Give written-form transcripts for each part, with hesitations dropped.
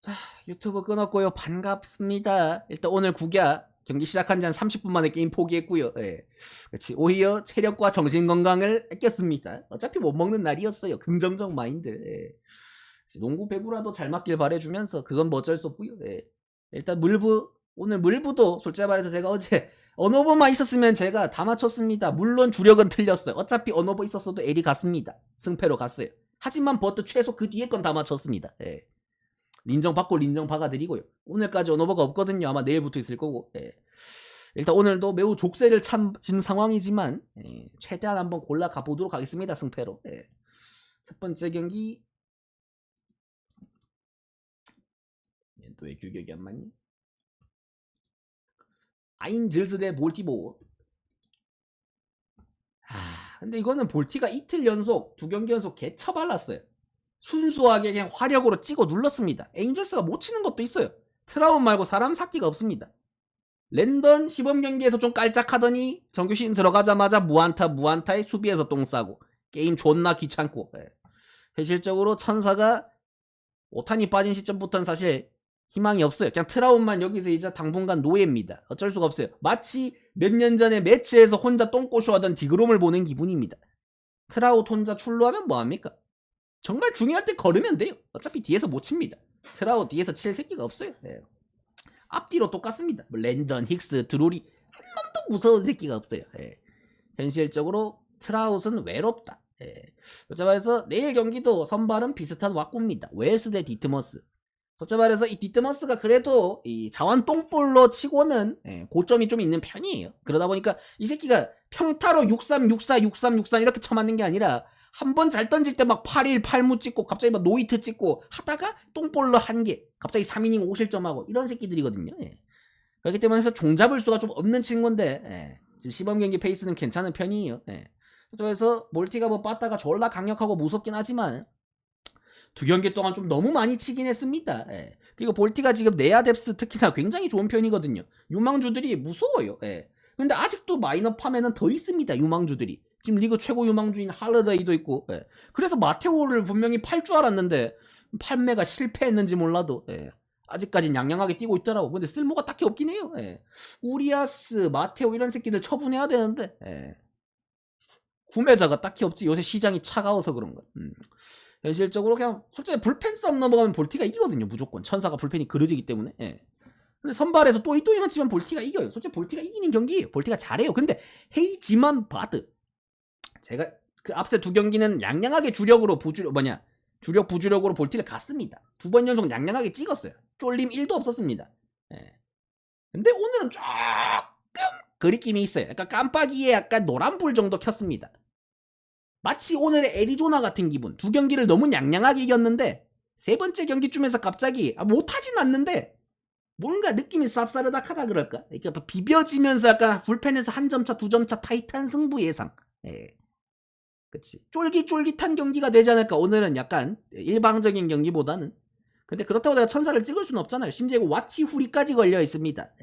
자, 유튜브 끊었고요. 반갑습니다. 일단 오늘 국야 경기 시작한 지 한 30분 만에 게임 포기했고요. 예. 그렇지. 오히려 체력과 정신 건강을 아꼈습니다. 어차피 못 먹는 날이었어요. 긍정적 마인드. 예. 농구 배구라도 잘 맞길 바래주면서 그건 뭐 어쩔 수 없고요. 예. 일단 물부 오늘 물부도 솔직히 말해서 제가 어제 언어버만 있었으면 제가 다 맞췄습니다. 물론 주력은 틀렸어요. 어차피 언어버 있었어도 L이 갔습니다. 승패로 갔어요. 하지만 버트 최소 그 뒤에 건 다 맞췄습니다. 예. 린정 받고 린정 박아드리고요. 오늘까지 언어버가 없거든요. 아마 내일부터 있을 거고. 예. 일단 오늘도 매우 족쇄를 찬진 상황이지만 최대한 한번 골라 가보도록 하겠습니다. 승패로. 예. 첫 번째 경기 또 왜 규격이 안 맞니? 아인즐스 대 볼티보. 근데 이거는 볼티가 이틀 연속 두 경기 연속 개처발랐어요. 순수하게 그냥 화력으로 찍어 눌렀습니다. 에인절스가 못 치는 것도 있어요. 트라운 말고 사람 삭기가 없습니다. 랜던 시범 경기에서 좀 깔짝하더니 정규 시즌 들어가자마자 무안타에 수비에서 똥 싸고 게임 존나 귀찮고. 현실적으로 천사가 오탄이 빠진 시점부터는 사실 희망이 없어요. 그냥 트라운만 여기서 이제 당분간 노예입니다. 어쩔 수가 없어요. 마치 몇 년 전에 매치에서 혼자 똥꼬쇼하던 디그롬을 보는 기분입니다. 트라웃 혼자 출루하면 뭐합니까? 정말 중요할 때 걸으면 돼요. 어차피 뒤에서 못 칩니다. 트라웃 뒤에서 칠 새끼가 없어요. 네. 앞뒤로 똑같습니다. 뭐 랜던, 힉스, 드로리 한 놈도 무서운 새끼가 없어요. 네. 현실적으로 트라웃은 외롭다. 네. 솔직히 말해서 내일 경기도 선발은 비슷한 왁구입니다. 웨스 대 디트머스. 솔직히 말해서 이 디트머스가 그래도 이 자완 똥볼로 치고는 고점이 좀 있는 편이에요. 그러다 보니까 이 새끼가 평타로 63, 64, 63, 63 이렇게 쳐맞는 게 아니라 한 번 잘 던질 때 막 8일 8무 찍고 갑자기 막 노이트 찍고 하다가 똥볼로 한 개 갑자기 3이닝 5실점하고 이런 새끼들이거든요. 그렇기 때문에 종 잡을 수가 좀 없는 친구인데 지금 시범 경기 페이스는 괜찮은 편이에요. 그래서 몰티가 뭐 빠따가 졸라 강력하고 무섭긴 하지만 두 경기 동안 좀 너무 많이 치긴 했습니다. 그리고 볼티가 지금 내야 뎁스 특히나 굉장히 좋은 편이거든요. 유망주들이 무서워요. 근데 아직도 마이너 팜에는 더 있습니다. 유망주들이. 지금 리그 최고 유망주인 할러데이도 있고. 그래서 마테오를 분명히 팔 줄 알았는데 판매가 실패했는지 몰라도 아직까진 양양하게 뛰고 있더라고. 근데 쓸모가 딱히 없긴 해요. 우리아스, 마테오 이런 새끼들 처분해야 되는데 구매자가 딱히 없지. 요새 시장이 차가워서 그런가. 현실적으로 그냥 솔직히 불펜 싸움 넘어가면 볼티가 이기거든요. 무조건 천사가 불펜이 그려지기 때문에. 근데 선발에서 또이또이만 치면 볼티가 이겨요. 솔직히 볼티가 이기는 경기예요. 볼티가 잘해요. 근데 헤이지만 바드 제가 그 앞세 두 경기는 양양하게 주력 부주력으로 볼티를 갔습니다. 두 번 연속 양양하게 찍었어요. 쫄림 1도 없었습니다. 근데 오늘은 조금 그리낌이 있어요. 약간 깜빡이에 약간 노란불 정도 켰습니다. 마치 오늘의 애리조나 같은 기분. 두 경기를 너무 양양하게 이겼는데 세 번째 경기쯤에서 갑자기 못하진 않는데 뭔가 느낌이 쌉싸르닥하다 그럴까? 그러니까 비벼지면서 약간 불펜에서 한 점차 두 점차 타이트한 승부 예상. 그치. 쫄깃쫄깃한 경기가 되지 않을까. 오늘은 약간 일방적인 경기보다는. 근데 그렇다고 내가 천사를 찍을 수는 없잖아요. 심지어 와치 후리까지 걸려 있습니다.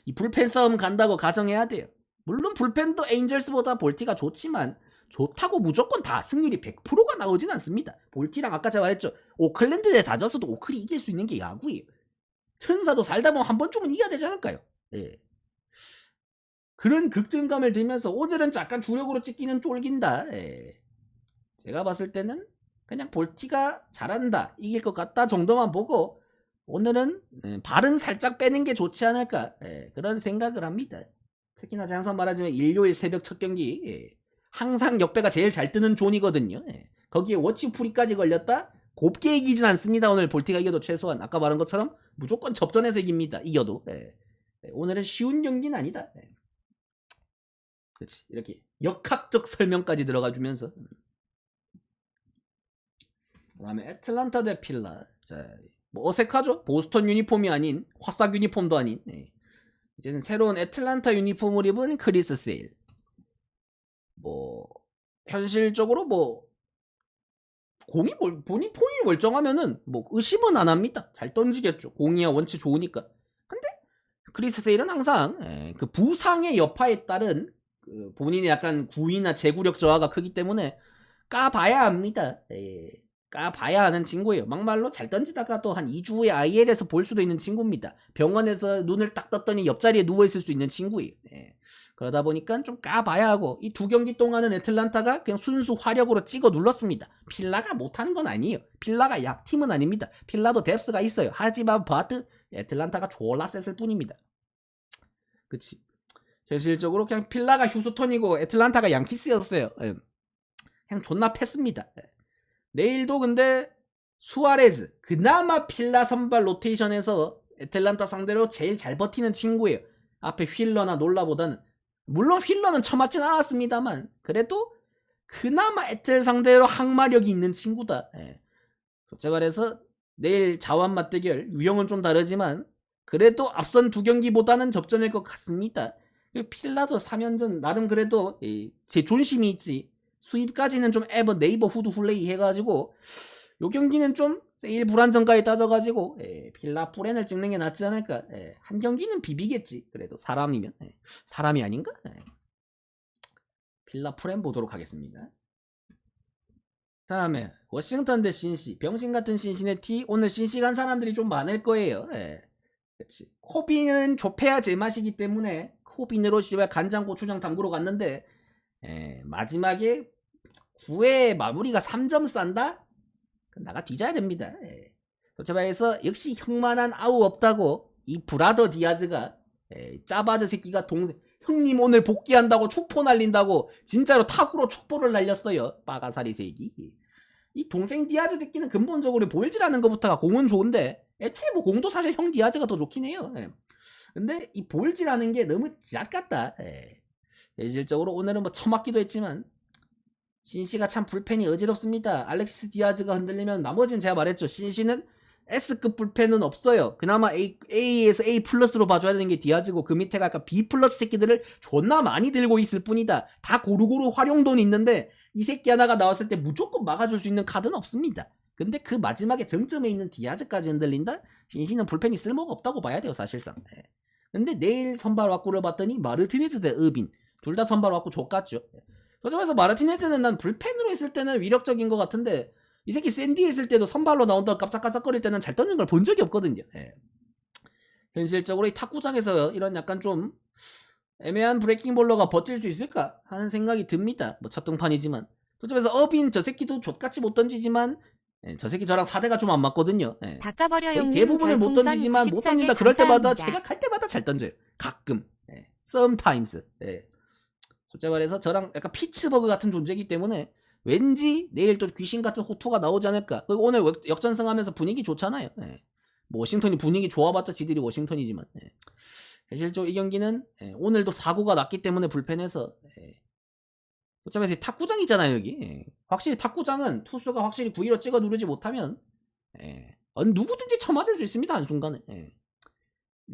이 불펜 싸움 간다고 가정해야 돼요. 물론 불펜도 에인절스보다 볼티가 좋지만 좋다고 무조건 다 승률이 100%가 나오진 않습니다. 볼티랑 아까 제가 말했죠. 오클랜드 대 다저스도 오클이 이길 수 있는 게 야구예요. 천사도 살다 보면 한 번쯤은 이겨야 되지 않을까요? 그런 극증감을 들면서 오늘은 약간 주력으로 찍기는 쫄긴다. 제가 봤을 때는 그냥 볼티가 잘한다, 이길 것 같다 정도만 보고 오늘은 발은 살짝 빼는 게 좋지 않을까 그런 생각을 합니다. 특히나 장선 말하자면 일요일 새벽 첫 경기 항상 역배가 제일 잘 뜨는 존이거든요. 거기에 워치풀이까지 걸렸다? 곱게 이기진 않습니다. 오늘 볼티가 이겨도 최소한 아까 말한 것처럼 무조건 접전에서 이깁니다. 이겨도. 오늘은 쉬운 경기는 아니다. 그렇지. 이렇게 역학적 설명까지 들어가주면서. 그 다음에 애틀란타 대 필라. 자, 뭐 어색하죠? 보스턴 유니폼이 아닌 화싹 유니폼도 아닌 이제는 새로운 애틀란타 유니폼을 입은 크리스 세일. 뭐 현실적으로 뭐 본인 폼이 멀쩡하면은 뭐 의심은 안 합니다. 잘 던지겠죠. 공이야 원체 좋으니까. 근데 크리스 세일은 항상 그 부상의 여파에 따른 그 본인의 약간 구위나 제구력 저하가 크기 때문에 까봐야 합니다. 까봐야 하는 친구예요. 막말로 잘 던지다가도 한 2주 후에 IL에서 볼 수도 있는 친구입니다. 병원에서 눈을 딱 떴더니 옆자리에 누워있을 수 있는 친구예요. 예. 그러다 보니까 좀 까봐야 하고, 이 2경기 동안은 애틀란타가 그냥 순수 화력으로 찍어 눌렀습니다. 필라가 못하는 건 아니에요. 필라가 약팀은 아닙니다. 필라도 뎁스가 있어요. 하지만 바드 애틀란타가 졸라 셌을 뿐입니다. 그치. 현실적으로 그냥 필라가 휴스턴이고 애틀란타가 양키스였어요. 예. 그냥 존나 패습니다. 예. 내일도 근데 수아레즈, 그나마 필라 선발 로테이션에서 애틀란타 상대로 제일 잘 버티는 친구예요. 앞에 휠러나 놀라보다는. 물론 휠러는 쳐맞진 않았습니다만 그래도 그나마 애틀 상대로 항마력이 있는 친구다. 예. 솔직히 말해서 내일 자완 맞대결 유형은 좀 다르지만 그래도 앞선 2경기보다는 접전일 것 같습니다. 그리고 필라도 3연전 나름 그래도 제 존심이 있지. 수입까지는 좀 네이버 후드 훌레이 해가지고 요 경기는 좀 세일 불안정까지 따져가지고 필라 프렌을 찍는 게 낫지 않을까. 한 경기는 비비겠지. 그래도 사람이면. 사람이 아닌가? 필라 프렌 보도록 하겠습니다. 다음에 워싱턴 대 신시. 병신같은 신시내티. 오늘 신시 간 사람들이 좀 많을 거예요. 그치. 코비는 좁혀야 제맛이기 때문에 코빈으로 씨발 간장 고추장 담그러 갔는데 마지막에 9회 마무리가 3점 싼다? 나가 뒤져야 됩니다. 솔직히 말해서 역시 형만한 아우 없다고 이 브라더 디아즈가 짜바즈 새끼가 형님 오늘 복귀한다고 축포 날린다고 진짜로 타구로 축포를 날렸어요. 빠가사리 새끼. 이 동생 디아즈 새끼는 근본적으로 보일즈라는 것부터가 공은 좋은데 애초에 뭐 공도 사실 형 디아즈가 더 좋긴 해요. 근데 이 보일즈라는 게 너무 잣 같다. 실질적으로 오늘은 뭐 처맞기도 했지만 신시가 참 불펜이 어지럽습니다. 알렉시스 디아즈가 흔들리면 나머지는 제가 말했죠. 신시는 S급 불펜은 없어요. 그나마 A에서 A 플러스로 봐줘야 되는 게 디아즈고 그 밑에가 약간 B 플러스 새끼들을 존나 많이 들고 있을 뿐이다. 다 고루고루 활용돈이 있는데 이 새끼 하나가 나왔을 때 무조건 막아줄 수 있는 카드는 없습니다. 근데 그 마지막에 정점에 있는 디아즈까지 흔들린다? 신시는 불펜이 쓸모가 없다고 봐야 돼요 사실상. 근데 내일 선발 왁구를 봤더니 마르티네즈 대 어빈 둘 다 선발 왁구 족같죠. 그래서 마르티네즈는 난 불펜으로 있을 때는 위력적인 것 같은데 이 새끼 샌디에 있을 때도 선발로 나온다고 깜짝깜짝거릴 때는 잘 던진 걸 본 적이 없거든요. 현실적으로 이 탁구장에서 이런 약간 좀 애매한 브레이킹볼러가 버틸 수 있을까 하는 생각이 듭니다. 뭐 첫 등판이지만 그래서 어빈 저 새끼도 족같이 못 던지지만 저 새끼 저랑 4대가 좀 안 맞거든요. 거의 대부분을 못 던지지만 못 던진다 그럴 때마다 제가 갈 때마다 잘 던져요. 가끔. sometimes. 솔직히 말해서 저랑 약간 피츠버그 같은 존재이기 때문에 왠지 내일 또 귀신 같은 호투가 나오지 않을까. 그리고 오늘 역전승하면서 분위기 좋잖아요. 뭐 워싱턴이 분위기 좋아봤자 지들이 워싱턴이지만 실제로 이 경기는 오늘도 사고가 났기 때문에 불펜에서 솔직히 말해서 탁구장이잖아요 여기. 확실히 탁구장은 투수가 확실히 915 찍어 누르지 못하면 누구든지 쳐맞을 수 있습니다 한순간에.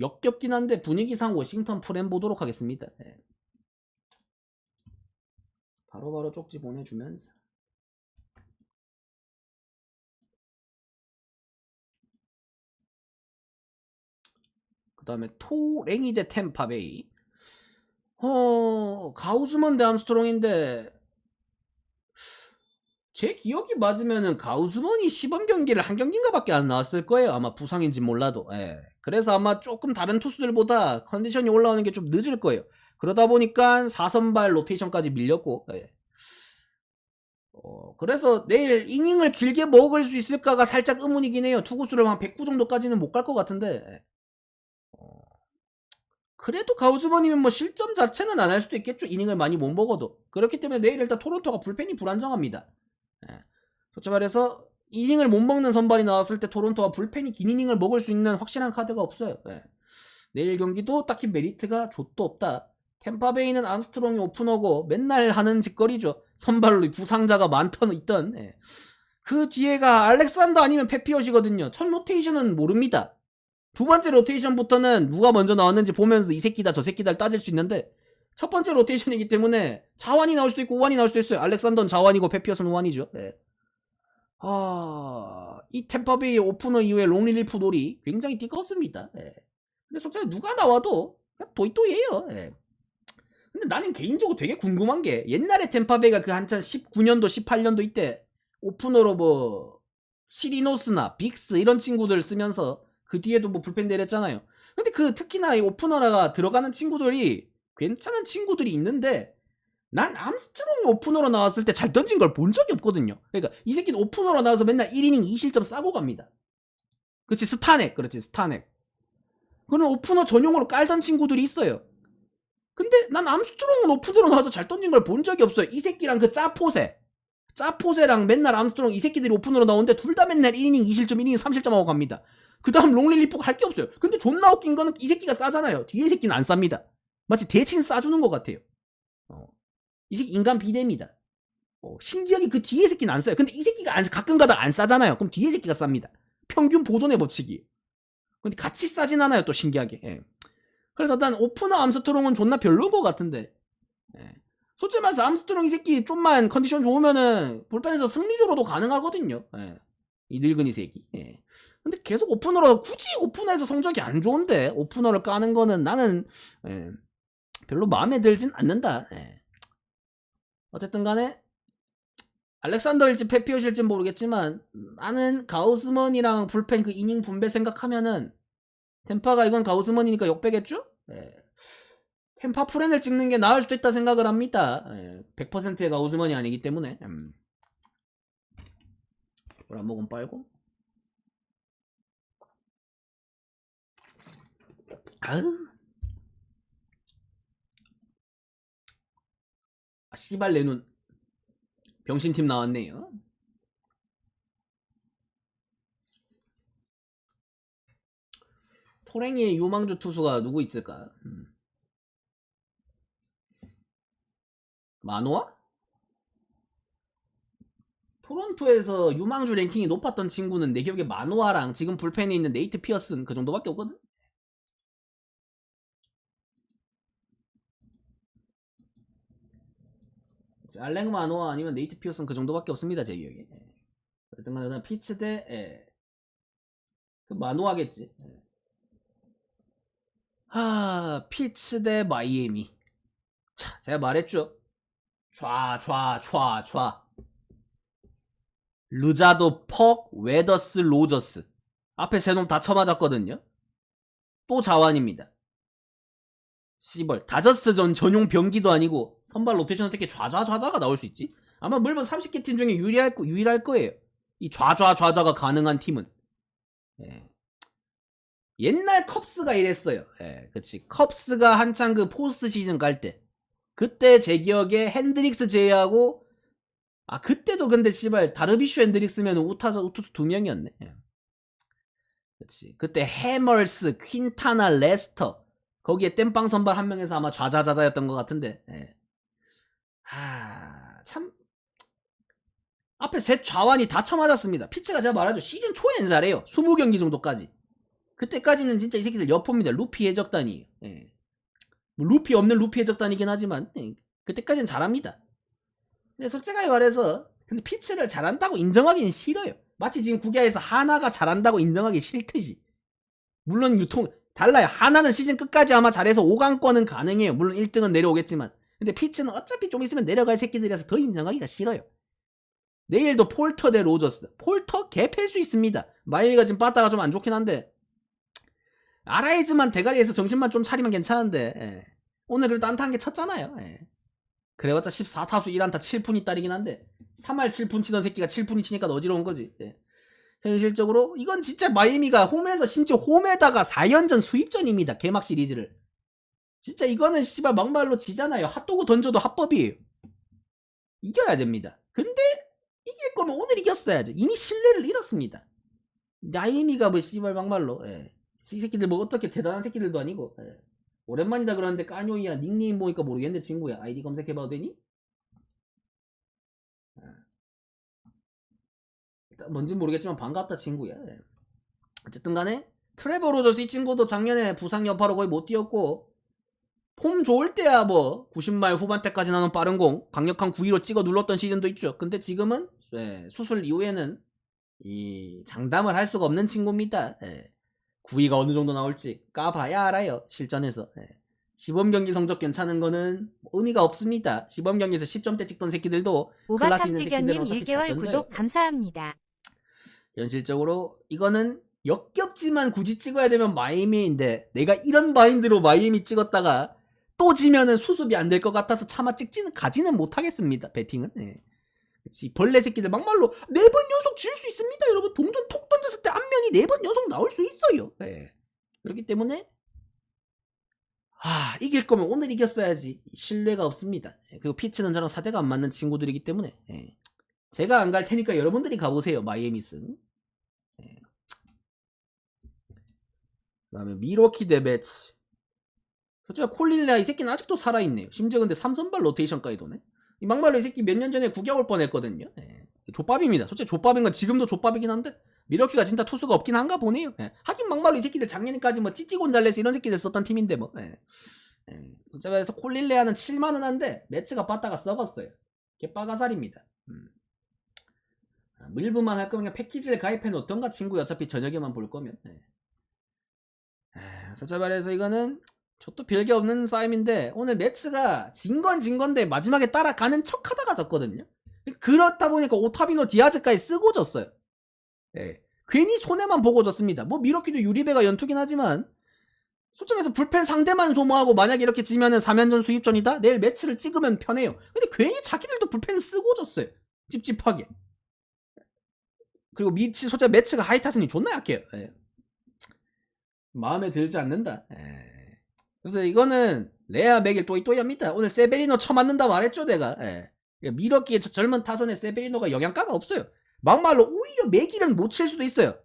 역겹긴 한데 분위기상 워싱턴 프렌 보도록 하겠습니다. 바로바로 쪽지 보내주면서 그 다음에 토랭이 대 템파베이. 가우스먼 대 암스트롱인데 제 기억이 맞으면은 가우스먼이 시범 경기를 한 경기인가 밖에 안 나왔을 거예요. 아마 부상인지 몰라도. 그래서 아마 조금 다른 투수들보다 컨디션이 올라오는 게 좀 늦을 거예요. 그러다 보니까 4선발 로테이션까지 밀렸고 그래서 내일 이닝을 길게 먹을 수 있을까가 살짝 의문이긴 해요. 투구수를 한 109 정도까지는 못 갈 것 같은데 그래도 가우스먼이면 뭐 실점 자체는 안 할 수도 있겠죠. 이닝을 많이 못 먹어도. 그렇기 때문에 내일 일단 토론토가 불펜이 불안정합니다. 솔직히 말해서 이닝을 못 먹는 선발이 나왔을 때 토론토가 불펜이 긴 이닝을 먹을 수 있는 확실한 카드가 없어요. 내일 경기도 딱히 메리트가 좆도 없다. 템파베이는 암스트롱이 오프너고 맨날 하는 짓거리죠. 선발로 부상자가 많던 있던 그 뒤에가 알렉산더 아니면 페피엇이거든요. 첫 로테이션은 모릅니다. 두 번째 로테이션부터는 누가 먼저 나왔는지 보면서 이 새끼다 저 새끼다를 따질 수 있는데 첫 번째 로테이션이기 때문에 자완이 나올 수도 있고 우완이 나올 수도 있어요. 알렉산더는 자완이고 페피엇은 우완이죠. 이 템파베이 오프너 이후에 롱릴리프 놀이 굉장히 띠껍습니다. 근데 솔직히 누가 나와도 그냥 도이도이에요. 근데 나는 개인적으로 되게 궁금한 게 옛날에 템파베이가 그 한참 19년도 18년도 이때 오프너로 뭐 치리노스나 빅스 이런 친구들 쓰면서 그 뒤에도 뭐 불펜 내렸잖아요. 근데 그 특히나 이 오프너가 들어가는 친구들이 괜찮은 친구들이 있는데 난 암스트롱이 오프너로 나왔을 때 잘 던진 걸 본 적이 없거든요. 그러니까 이 새끼는 오프너로 나와서 맨날 1이닝 2실점 싸고 갑니다. 그렇지, 스타넥. 그렇지, 스타넥. 그런 오프너 전용으로 깔던 친구들이 있어요. 근데 난 암스트롱은 오프너로 나와서 잘 던진 걸 본 적이 없어요. 이 새끼랑 그 짜포세랑 맨날 암스트롱 이 새끼들이 오프너로 나오는데 둘 다 맨날 1이닝 2실점 1이닝 3실점 하고 갑니다. 그 다음 롱릴리프가 할 게 없어요. 근데 존나 웃긴 거는 이 새끼가 싸잖아요. 뒤에 새끼는 안 쌉니다. 마치 대신 싸주는 것 같아요. 이 새끼 인간 비대입니다. 신기하게 그 뒤에 새끼는 안 싸요. 근데 이 새끼가 가끔 가다 안 싸잖아요. 그럼 뒤에 새끼가 쌉니다. 평균 보존의 법칙이. 근데 같이 싸진 않아요. 또 신기하게. 예. 그래서 난 오프너 암스트롱은 존나 별로인 것 같은데. 예. 솔직히 말해서 암스트롱 이 새끼 좀만 컨디션 좋으면은 불펜에서 승리조로도 가능하거든요. 예. 이 늙은이 새끼. 예. 근데 계속 오프너로 굳이 오프너에서 성적이 안 좋은데 오프너를 까는 거는 나는 별로 마음에 들진 않는다. 어쨌든 간에 알렉산더일지 페피엇일지 모르겠지만 나는 가우스먼이랑 불펜 그 이닝 분배 생각하면은 템파가 이건 가우스먼이니까 역배겠죠? 템파 프렌을 찍는 게 나을 수도 있다 생각을 합니다. 100%의 가우스먼이 아니기 때문에. 물 한 모금 빨고. 아으. 씨발 내 눈. 병신팀 나왔네요. 토랭이의 유망주 투수가 누구 있을까? 마노아? 토론토에서 유망주 랭킹이 높았던 친구는 내 기억에 마노아랑 지금 불펜에 있는 네이트 피어슨 그 정도밖에 없거든? 알렉 마노아 아니면 네이트 피어슨 그 정도밖에 없습니다. 제 기억에. 어쨌든 간에 피츠 대 그 마노아겠지. 피츠 대 마이애미. 자, 제가 말했죠. 좌. 르자도, 퍽, 웨더스, 로저스. 앞에 세 놈 다 쳐맞았거든요. 또 자완입니다. 씨벌. 다저스 전용 병기도 아니고 선발 로테이션 어떻게 좌가 나올 수 있지? 아마 물론 30개 팀 중에 유일할 거예요. 이 좌가 가능한 팀은. 옛날 컵스가 이랬어요. 그치. 컵스가 한창 그 포스트 시즌 갈 때. 그때 제 기억에 핸드릭스 제외하고 그때도 근데 씨발 다르비슈 핸드릭스면 우투수 2명이었네. 그치. 그때 해멀스, 퀸타나, 레스터 거기에 땜빵 선발 1명에서 아마 좌자였던 것 같은데. 참 앞에 셋 좌완이 다 쳐맞았습니다. 피츠가 제가 말하죠. 시즌 초엔 잘해요. 20경기 정도까지. 그때까지는 진짜 이 새끼들 여포입니다. 루피 해적단이에요. 뭐 루피 없는 루피 해적단이긴 하지만 그때까지는 잘합니다. 근데 솔직하게 말해서 근데 피츠를 잘한다고 인정하기는 싫어요. 마치 지금 국야에서 하나가 잘한다고 인정하기 싫듯이. 물론 달라요. 하나는 시즌 끝까지 아마 잘해서 5강권은 가능해요. 물론 1등은 내려오겠지만. 근데 피츠는 어차피 좀 있으면 내려갈 새끼들이라서 더 인정하기가 싫어요. 내일도 폴터 대 로저스. 폴터 개팰 수 있습니다. 마이애미가 지금 빠따가 좀 안 좋긴 한데 아라이즈만 대가리에서 정신만 좀 차리면 괜찮은데 오늘 그래도 안타 한 개 쳤잖아요. 그래봤자 14타수 1안타 7푼이 딸이긴 한데 3할 7푼 치던 새끼가 7푼이 치니까 어지러운 거지. 현실적으로 이건 진짜 마이애미가 홈에서 심지어 홈에다가 4연전 수입전입니다. 개막 시리즈를. 진짜 이거는 씨발 막말로 지잖아요. 핫도그 던져도 합법이에요. 이겨야 됩니다. 근데 이길 거면 오늘 이겼어야죠. 이미 신뢰를 잃었습니다. 마이애미가 뭐 씨발 막말로 이 새끼들 뭐 어떻게 대단한 새끼들도 아니고 오랜만이다 그러는데 까뇨이야 닉네임 보니까 모르겠는데 친구야 아이디 검색해봐도 되니? 뭔진 모르겠지만 반갑다 친구야. 어쨌든 간에 트레버 로저스 이 친구도 작년에 부상 여파로 거의 못 뛰었고 폼 좋을 때야 뭐 90말 후반때까지 나는 빠른 공 강력한 9위로 찍어 눌렀던 시즌도 있죠. 근데 지금은 수술 이후에는 이 장담을 할 수가 없는 친구입니다. 9위가 어느 정도 나올지 까봐야 알아요. 실전에서. 시범경기 성적 괜찮은 거는 의미가 없습니다. 시범경기에서 10점대 찍던 새끼들도 클라스 있는 새끼들은 오바탐지견님 어차피 잘 1개월 던져요. 구독 감사합니다. 현실적으로 이거는 역겹지만 굳이 찍어야 되면 마이애미인데 내가 이런 마인드로 마이애미 찍었다가 또 지면은 수습이 안 될 것 같아서 차마 가지는 못하겠습니다. 배팅은. 네. 그치. 벌레 새끼들 막말로 4번 연속 질 수 있습니다. 여러분 동전 톡 던졌을 때 앞면이 4번 연속 나올 수 있어요. 네. 그렇기 때문에 이길 거면 오늘 이겼어야지. 신뢰가 없습니다. 그리고 피치는 저랑 사대가 안 맞는 친구들이기 때문에 제가 안 갈 테니까 여러분들이 가보세요. 마이애미슨. 그 다음에 미러키 대 매치. 솔직히 콜릴레아 이 새끼는 아직도 살아있네요. 심지어 근데 3선발 로테이션까지 도네. 막말로 이 새끼 몇 년 전에 구겨올 뻔했거든요. 족밥입니다. 솔직히 족밥인 건 지금도 족밥이긴 한데 미러키가 진짜 투수가 없긴 한가 보네요. 하긴 막말로 이 새끼들 작년까지 뭐 찌찌 곤잘레스 이런 새끼들 썼던 팀인데 뭐. 그래서 콜릴레아는 7만원 한데 매치가 빠따가 썩었어요. 개빠가살입니다. 밀브만 할 거면 패키지를 가입해 놓던가 친구 어차피 저녁에만 볼 거면. 솔직히 말해서 이거는 저도 별게 없는 싸움인데 오늘 매치가 진 건데 마지막에 따라가는 척 하다가 졌거든요. 그렇다 보니까 오타비노 디아즈까지 쓰고 졌어요. 괜히 손해만 보고 졌습니다. 뭐 미러키도 유리배가 연투긴 하지만 솔직히 해서 불펜 상대만 소모하고 만약에 이렇게 지면은 3연전 수입전이다? 내일 매치를 찍으면 편해요. 근데 괜히 자기들도 불펜 쓰고 졌어요. 찝찝하게. 그리고 솔직히 매치가 하이타슨이 존나 약해요. 마음에 들지 않는다. 그래서 이거는 레아 맥일 또이또이합니다. 오늘 세베리노 쳐맞는다 말했죠 내가. 미러키의 젊은 타선에 세베리노가 영양가가 없어요. 막말로 오히려 맥일은 못 칠 수도 있어요.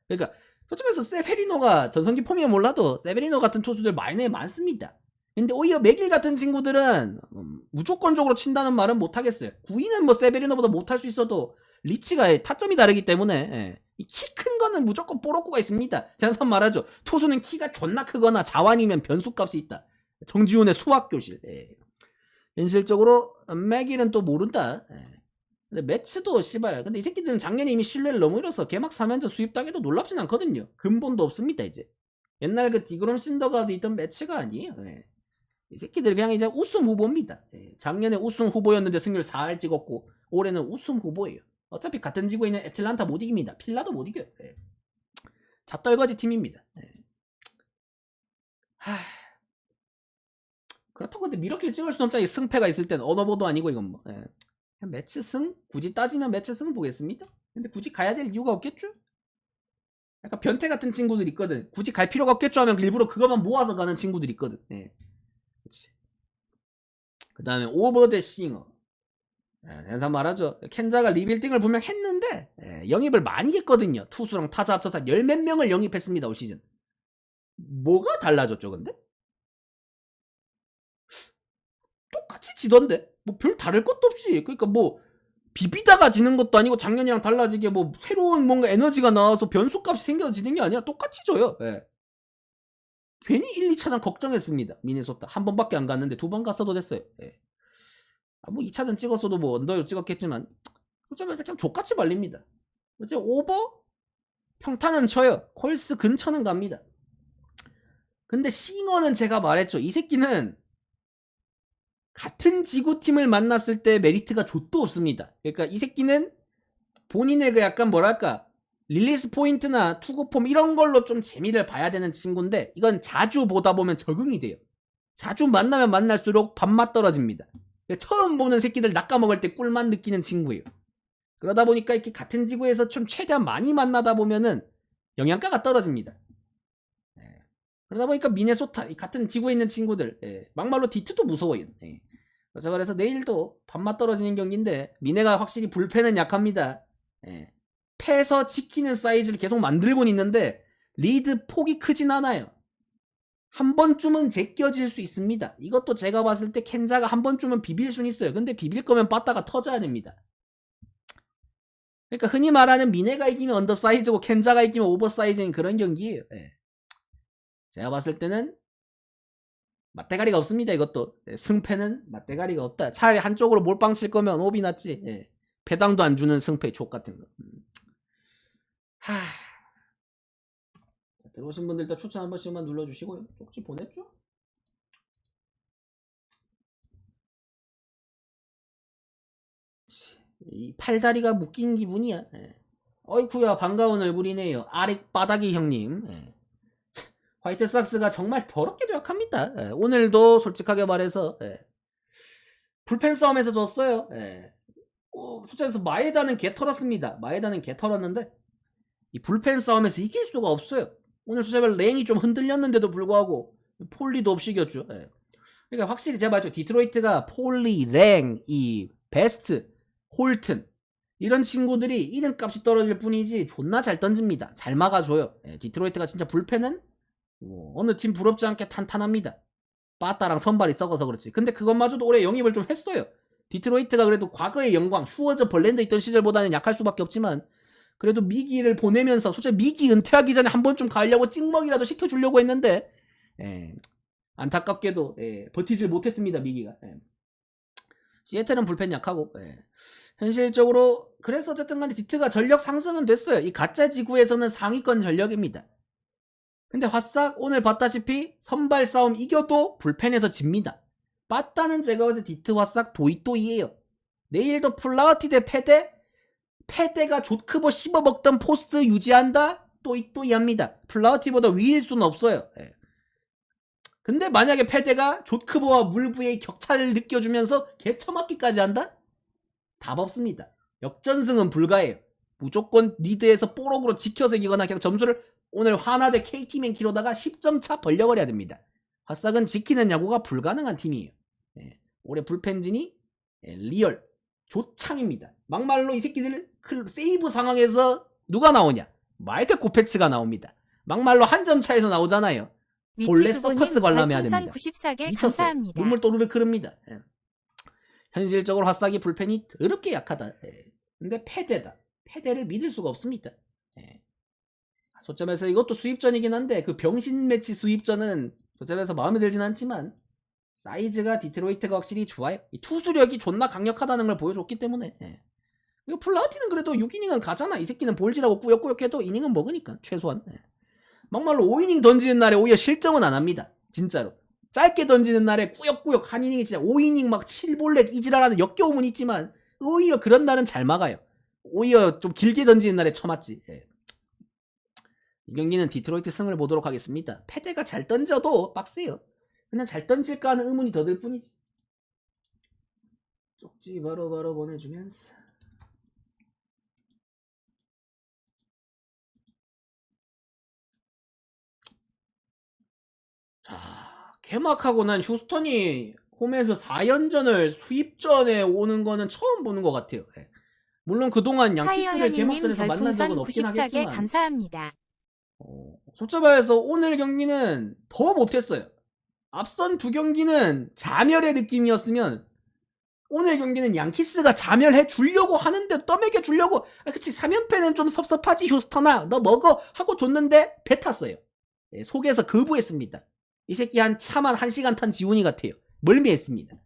그러니까 솔직히 해서 세베리노가 전성기 폼이면 몰라도 세베리노 같은 투수들 마이너에 많습니다. 근데 오히려 맥일 같은 친구들은 무조건적으로 친다는 말은 못하겠어요. 구위는 뭐 세베리노보다 못할 수 있어도 리치가 타점이 다르기 때문에 키 큰 거는 무조건 뽀로꾸가 있습니다. 제가 항상 말하죠. 투수는 키가 존나 크거나 자완이면 변수값이 있다. 정지훈의 수학교실. 현실적으로 맥일은 또 모른다. 근데 매츠도 씨발. 근데 이 새끼들은 작년에 이미 신뢰를 너무 잃어서 개막 3연전 수입당해도 놀랍진 않거든요. 근본도 없습니다 이제. 옛날 그 디그롬 신더가드 있던 매치가 아니에요. 이 새끼들 그냥 이제 우승 후보입니다. 작년에 우승 후보였는데 승률 4할 찍었고 올해는 우승 후보예요. 어차피 같은 지구에 있는 애틀란타 못 이깁니다. 필라도 못 이겨요. 잣떨거지 팀입니다. 그렇다고 근데 미러키를 찍을 수는 없잖아요. 승패가 있을 땐 언어보도 아니고 이건 뭐. 그냥 매치 승? 굳이 따지면 매치 승 보겠습니다. 근데 굳이 가야 될 이유가 없겠죠? 약간 변태 같은 친구들 있거든. 굳이 갈 필요가 없겠죠 하면 일부러 그것만 모아서 가는 친구들 있거든. 그 다음에 오버 대 싱어. 항상 말하죠. 켄자가 리빌딩을 분명 했는데 영입을 많이 했거든요. 투수랑 타자 합쳐서 열 몇 명을 영입했습니다. 올 시즌. 뭐가 달라졌죠 근데? 똑같이 지던데? 뭐 별 다를 것도 없이. 그러니까 뭐 비비다가 지는 것도 아니고 작년이랑 달라지게 뭐 새로운 뭔가 에너지가 나와서 변수값이 생겨서 지는 게 아니라 똑같이 져요. 괜히 1, 2차전 걱정했습니다. 미네소타. 한 번밖에 안 갔는데 2번 갔어도 됐어요. 뭐 2차전 찍었어도 뭐 언더로 찍었겠지만 어쩌면서 그냥 족같이 말립니다. 어째 오버? 평타는 쳐요. 콜스 근처는 갑니다. 근데 싱어는 제가 말했죠. 이 새끼는 같은 지구팀을 만났을 때 메리트가 좆도 없습니다. 그러니까 이 새끼는 본인의 그 약간 뭐랄까 릴리스 포인트나 투구폼 이런 걸로 좀 재미를 봐야 되는 친구인데 이건 자주 보다 보면 적응이 돼요. 자주 만나면 만날수록 밥맛 떨어집니다. 처음 보는 새끼들 낚아먹을 때 꿀맛 느끼는 친구예요. 그러다 보니까 이렇게 같은 지구에서 좀 최대한 많이 만나다 보면은 영양가가 떨어집니다. 그러다 보니까 미네소타 같은 지구에 있는 친구들 막말로 디트도 무서워요. 그래서 내일도 밥맛 떨어지는 경기인데 미네가 확실히 불펜은 약합니다. 패서 지키는 사이즈를 계속 만들곤 있는데 리드 폭이 크진 않아요. 한 번쯤은 제껴질 수 있습니다. 이것도 제가 봤을 때 켄자가 한 번쯤은 비빌 수는 있어요. 근데 비빌 거면 빠따가 터져야 됩니다. 그러니까 흔히 말하는 미네가 이기면 언더사이즈고 켄자가 이기면 오버사이즈인 그런 경기예요. 제가 봤을 때는 맞대가리가 없습니다. 이것도 승패는 맞대가리가 없다. 차라리 한쪽으로 몰빵 칠 거면 오비 낫지. 배당도 안 주는 승패 족같은 거. 들어오신 분들도 추천 한 번씩만 눌러주시고요. 쪽지 보냈죠? 이 팔다리가 묶인 기분이야. 어이쿠야 반가운 얼굴이네요. 아랫바닥이 형님. 예. 화이트삭스가 정말 더럽게도 약합니다. 예. 오늘도 솔직하게 말해서 불펜 싸움에서 졌어요. 숫자에서 마에다는 개 털었습니다. 마에다는 개 털었는데 이 불펜 싸움에서 이길 수가 없어요. 오늘 숫자별 랭이 좀 흔들렸는데도 불구하고 폴리도 없이 이겼죠. 그러니까 확실히 제가 말했죠. 디트로이트가 폴리, 랭, 이 베스트, 홀튼 이런 친구들이 이름값이 떨어질 뿐이지 존나 잘 던집니다. 잘 막아줘요. 디트로이트가 진짜 불펜은 어느 팀 부럽지 않게 탄탄합니다. 빠따랑 선발이 썩어서 그렇지. 근데 그것마저도 올해 영입을 좀 했어요. 디트로이트가 그래도 과거의 영광, 슈어저 벌랜드 있던 시절보다는 약할 수밖에 없지만 그래도 미기를 보내면서 솔직히 미기 은퇴하기 전에 한 번쯤 가려고 찍먹이라도 시켜주려고 했는데 안타깝게도 버티질 못했습니다. 미기가. 시애틀은 불펜 약하고 현실적으로 그래서 어쨌든 간에 디트가 전력 상승은 됐어요. 이 가짜 지구에서는 상위권 전력입니다. 근데 화싹 오늘 봤다시피 선발 싸움 이겨도 불펜에서 집니다. 빠따는 제가 어제 디트 화싹 도이또이에요. 내일도 플라워티 대 패대가 조크버 씹어먹던 포스 유지한다? 또이또이합니다. 플라워티보다 위일 수는 없어요. 근데 만약에 패대가 조크버와 물부의 격차를 느껴주면서 개처맞기까지 한다? 답 없습니다. 역전승은 불가해요. 무조건 리드에서 뽀록으로 지켜서 이기거나 그냥 점수를 오늘 하나 대 KT맨 키로다가 10점 차 벌려버려야 됩니다. 화싹은 지키는 야구가 불가능한 팀이에요. 올해 불펜진이 리얼 조창입니다. 막말로 이 새끼들 세이브 상황에서 누가 나오냐? 마이클 코페츠가 나옵니다. 막말로 한 점 차에서 나오잖아요. 본래 서커스 관람해야 됩니다. 94개 미쳤어요. 감사합니다. 눈물 또르르 흐릅니다. 현실적으로 화싹이 불펜이 더럽게 약하다. 근데 패대를 믿을 수가 없습니다. 소점에서 이것도 수입전이긴 한데 그 병신 매치 수입전은 소점에서 마음에 들진 않지만 사이즈가 디트로이트가 확실히 좋아요. 이 투수력이 존나 강력하다는 걸 보여줬기 때문에 이거 플라우티는 그래도 6이닝은 가잖아. 이 새끼는 볼질하고 꾸역꾸역 해도 이닝은 먹으니까 최소한. 막말로 5이닝 던지는 날에 오히려 실점은 안 합니다. 진짜로. 짧게 던지는 날에 꾸역꾸역 한 이닝이 진짜 5이닝 막 7볼넷 이지랄하는 역겨움은 있지만 오히려 그런 날은 잘 막아요. 오히려 좀 길게 던지는 날에 쳐맞지. 이 경기는 디트로이트 승을 보도록 하겠습니다. 패대가 잘 던져도 빡세요. 그냥 잘 던질까 하는 의문이 더 들 뿐이지. 쪽지 바로바로 보내주면서 자, 개막하고 난 휴스턴이 홈에서 4연전을 수입전에 오는 거는 처음 보는 것 같아요. 물론 그동안 양키스를 개막전에서 만난 적은 없긴 하겠지만 감사합니다. 솔직히 말해서 오늘 경기는 더 못했어요. 앞선 두 경기는 자멸의 느낌이었으면 오늘 경기는 양키스가 자멸해 주려고 하는데 떠먹여 주려고 그치 3연패는 좀 섭섭하지 휴스턴아 너 먹어 하고 줬는데 배 탔어요. 속에서 거부했습니다. 이 새끼 한 차만 1시간 탄 지훈이 같아요. 멀미했습니다.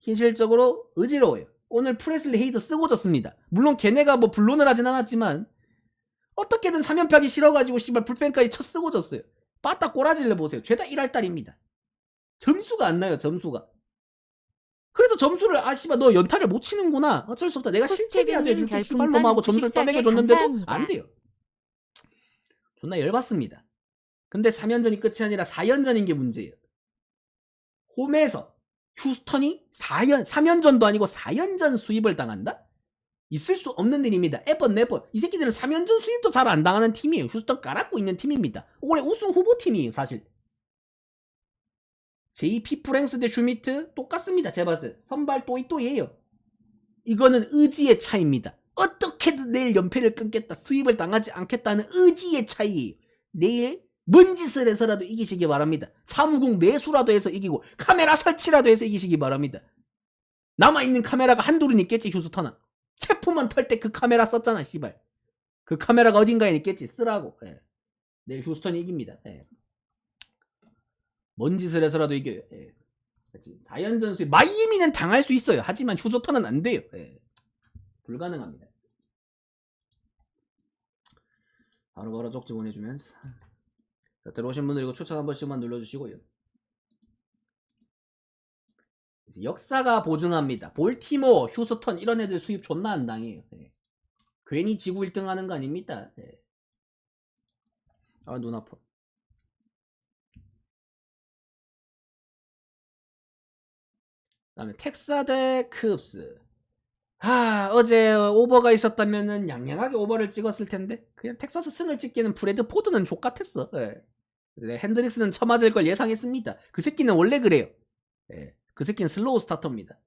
현실적으로 어지러워요. 오늘 프레슬리 헤이더 쓰고 졌습니다. 물론 걔네가 뭐 불론을 하진 않았지만 어떻게든 3연패 하기 싫어가지고 씨발 불펜까지 쳐 쓰고 졌어요. 빠따 꼬라지를 보세요. 죄다 1할달입니다. 점수가 안 나요. 점수가. 그래서 점수를 씨발 너 연타를 못 치는구나. 어쩔 수 없다. 내가 실책이라도 해줄게. 씨발로만 하고 점수를 떠먹여줬는데도 안 돼요. 존나 열받습니다. 근데 3연전이 끝이 아니라 4연전인 게 문제예요. 홈에서 휴스턴이 3연전도 아니고 4연전 수입을 당한다? 있을 수 없는 일입니다. 에버 네버. 이 새끼들은 3연전 수입도 잘 안 당하는 팀이에요. 휴스턴 깔았고 있는 팀입니다. 올해 우승 후보팀이에요. 사실. JP 프랭스 대 슈미트 똑같습니다. 제가 봤을 때 선발 또이또이에요. 이거는 의지의 차이입니다. 어떻게든 내일 연패를 끊겠다. 수입을 당하지 않겠다는 의지의 차이예요. 내일 뭔 짓을 해서라도 이기시기 바랍니다. 사무국 매수라도 해서 이기고 카메라 설치라도 해서 이기시기 바랍니다. 남아있는 카메라가 한둘은 있겠지. 휴스턴아. 체포만 털 때 그 카메라 썼잖아. 씨발. 그 카메라가 어딘가에 있겠지. 쓰라고. 내일 휴스턴이 이깁니다. 뭔 짓을 해서라도 이겨요. 4연전 수입. 마이애미는 당할 수 있어요. 하지만 휴스턴은 안 돼요. 불가능합니다. 바로바로 쪽지 보내주면서 자, 들어오신 분들 이거 추천 한 번씩만 눌러주시고요. 역사가 보증합니다. 볼티모어, 휴스턴 이런 애들 수입 존나 안 당해요. 괜히 지구 1등 하는 거 아닙니다. 예. 아, 눈 아파. 그다음에 텍사 대 크읍스. 어제 오버가 있었다면은 양양하게 오버를 찍었을 텐데 그냥 텍사스 승을 찍기에는 브래드 포드는 족같았어. 예. 핸드릭스는 쳐맞을 걸 예상했습니다. 그 새끼는 원래 그래요. 예. 그 새끼는 슬로우 스타터입니다.